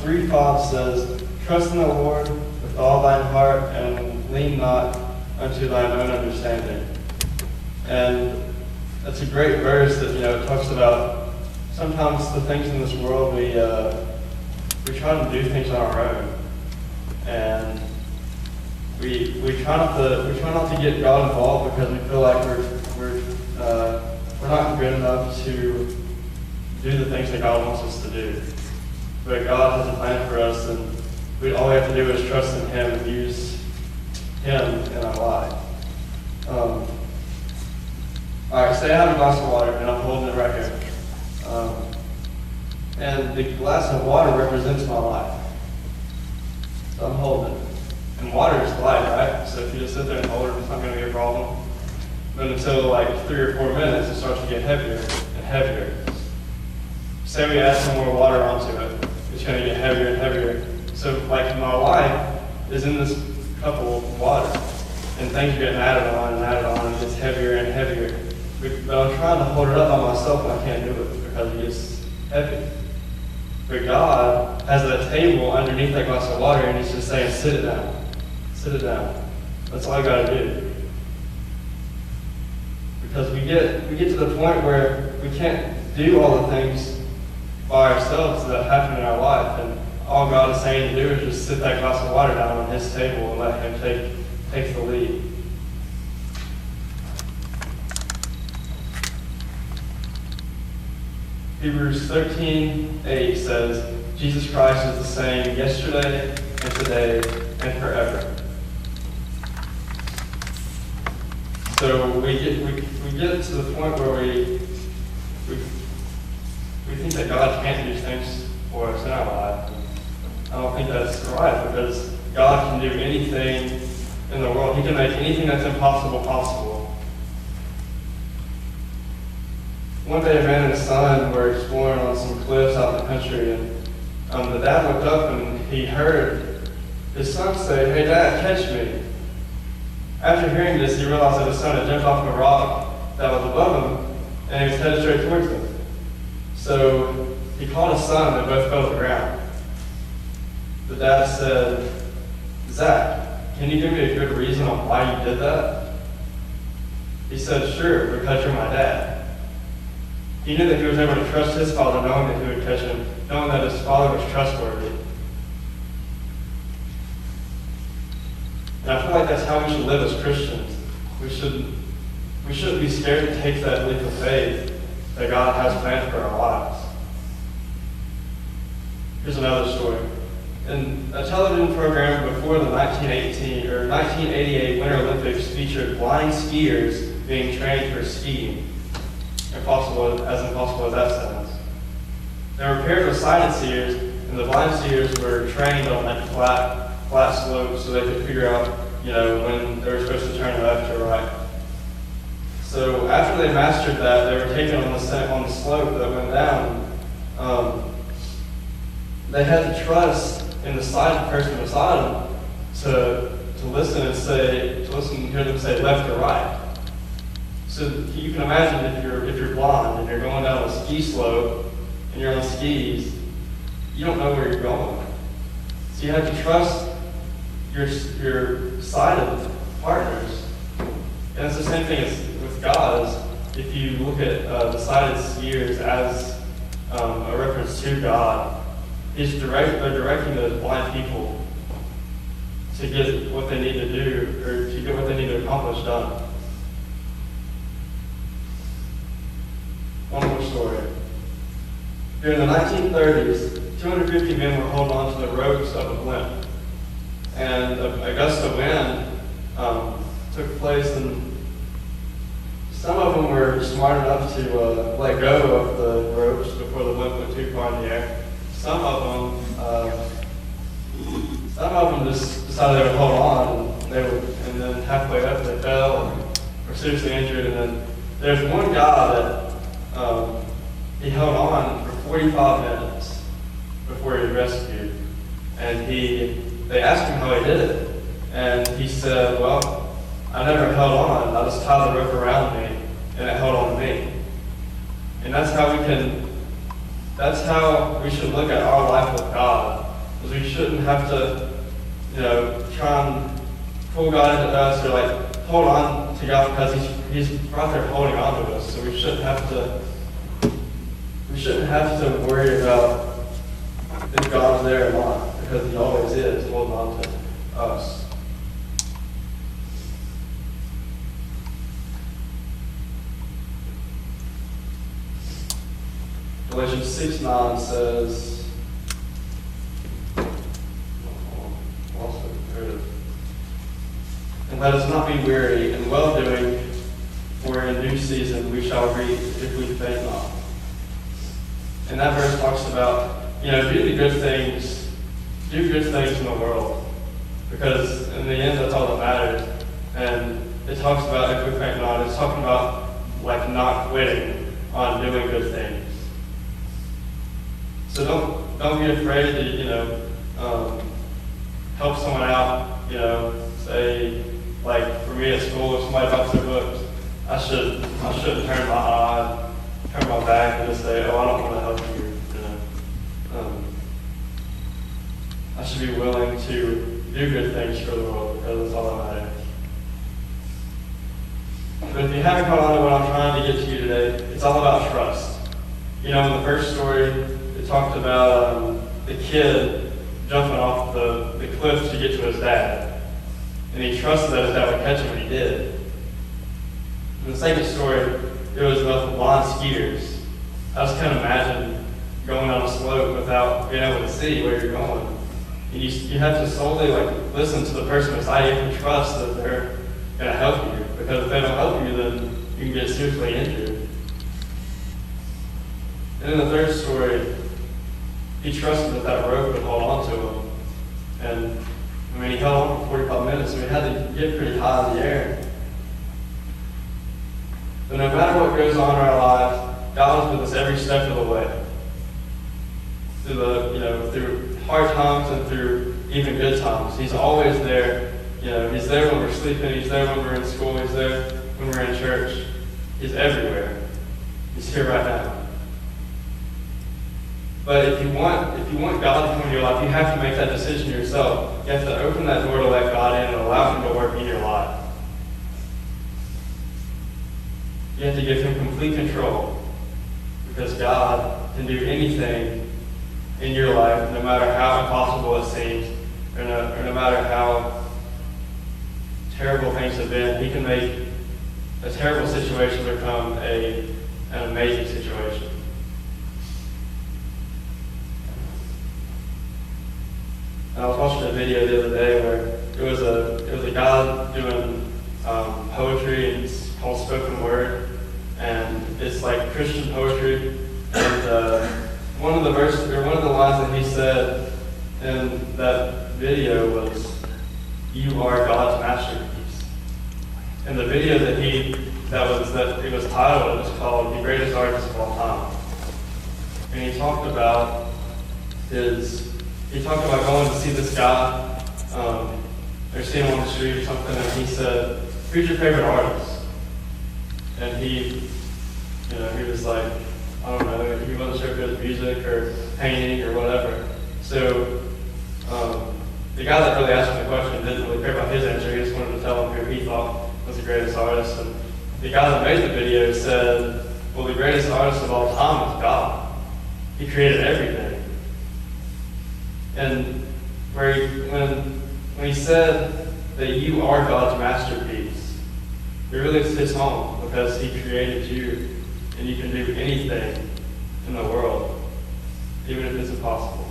3:5 says, "Trust in the Lord with all thine heart, and lean not unto thine own understanding." And that's a great verse that, it talks about sometimes the things in this world, we try to do things on our own. And we try not to get God involved because we feel like we're not good enough to do the things that God wants us to do. But God has a plan for us, and all we have to do is trust in Him and use Him in our life. All right, say I have a glass of water, and I'm holding it right here. And the glass of water represents my life. So I'm holding it. And water is light, right? So if you just sit there and hold it, it's not going to be a problem. But until like 3 or 4 minutes, it starts to get heavier and heavier. Say we add some more water onto it, it's going to get heavier and heavier. So like my life is in this cup of water, and things are getting added on, and it gets heavier and heavier. But I'm trying to hold it up by myself, and I can't do it because it gets heavy. But God has a table underneath that glass of water, and He's just saying, sit it down. Sit it down. That's all I got to do. Because we get to the point where we can't do all the things by ourselves that happen in our life, and all God is saying to do is just sit that glass of water down on His table and let Him take the lead. Hebrews 13:8 says, "Jesus Christ is the same yesterday and today and forever." So we get to the point where we think that God can't do things for us in our life. I don't think that's right, because God can do anything in the world. He can make anything that's impossible possible. One day, a man and his son were exploring on some cliffs out in the country, and the dad looked up and he heard his son say, "Hey, Dad, catch me." After hearing this, he realized that his son had jumped off a rock that was above him, and he was headed straight towards him. So he called his son, and they both fell to the ground. The dad said, "Zach, can you give me a good reason on why you did that?" He said, "Sure, because you're my dad." He knew that he was able to trust his father, knowing that he would catch him, knowing that his father was trustworthy. And I feel like that's how we should live as Christians. We shouldn't be scared to take that leap of faith that God has planned for our lives. Here's another story. In a television program before the 1988 Winter Olympics featured blind skiers being trained for skiing. Impossible as that sounds. They were paired with sighted skiers, and the blind skiers were trained on like flat slopes so they could figure out, when they were supposed to turn left or right. So after they mastered that, they were taken on the slope that went down. They had to trust in the sighted person beside them to listen and hear them say left or right. So you can imagine if you're blind and you're going down a ski slope and you're on skis, you don't know where you're going. So you have to trust your sighted partners. And it's the same thing with God. If you look at the sighted skiers as a reference to God, they're directing those blind people to get what they need to do, or to get what they need to accomplish done. One more story. During the 1930s, 250 men were holding on to the ropes of a blimp. And a gust of wind took place, and some of them were smart enough to let go of the ropes before the blimp went too far in the air. Some of them just decided they would hold on, and then halfway up they fell and were seriously injured. And then there's one guy that he held on for 45 minutes before he was rescued. And they asked him how he did it. And he said, "Well, I never held on. I just tied the rope around me, and it held on to me." And that's how we should look at our life with God, Because we shouldn't have to, try and pull God into us or like hold on to God because He's right there holding on to us. So we shouldn't have to worry about if God's there or not, because He always is holding on to us. Galatians 6:9 says, and let us not be weary in well-doing, for in due season we shall reap if we faint not. And that verse talks about, do good things in the world, because in the end that's all that matters. And it talks about if we faint not, it's talking about like not quitting on doing good things. So don't be afraid to help someone out. Say like for me at school, if somebody drops their books, I shouldn't turn my back and just say, oh, I don't want to help you. I should be willing to do good things for the world because it's all that matters. But if you haven't caught on to what I'm trying to get to you today, it's all about trust. In the first story, it talked about the kid jumping off the cliff to get to his dad. And he trusted that his dad would catch him, and he did. In the second story, it was about the blind skiers. I just can't imagine going down a slope without being able to see where you're going. And you have to solely listen to the person beside you and trust that they're going to help you. Because if they don't help you, then you can get seriously injured. And in the third story, he trusted that rope would hold on to him. And he held on for 45 minutes, so he had to get pretty high in the air. But no matter what goes on in our lives, God is with us every step of the way. Through hard times and through even good times. He's always there. He's there when we're sleeping, He's there when we're in school, He's there when we're in church. He's everywhere. He's here right now. But if you want God to come into your life, you have to make that decision yourself. You have to open that door to let God in and allow Him to work in your life. You have to give Him complete control, because God can do anything in your life, no matter how impossible it seems, or no matter how terrible things have been. He can make a terrible situation become an amazing situation. And I was watching a video the other day where it was a guy doing poetry, and it's called spoken word, and it's like Christian poetry. And one of the lines that he said in that video was, "You are God's masterpiece." And the video that it was titled, it was called "The Greatest Artist of All Time." And he talked about going to see this guy, or seeing him on the street or something, and he said, "Who's your favorite artist?" And he was like, I don't know, he wasn't sure if it was music or painting or whatever. So the guy that really asked him the question didn't really care about his answer. He just wanted to tell him who he thought was the greatest artist. And the guy that made the video said, well, the greatest artist of all time is God. He created everything. And when he said that you are God's masterpiece, it really hits home, because He created you, and you can do anything in the world, even if it's impossible.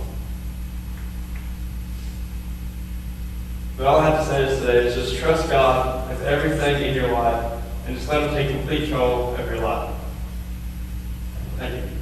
But all I have to say today is just trust God with everything in your life, and just let Him take complete control of your life. Thank you.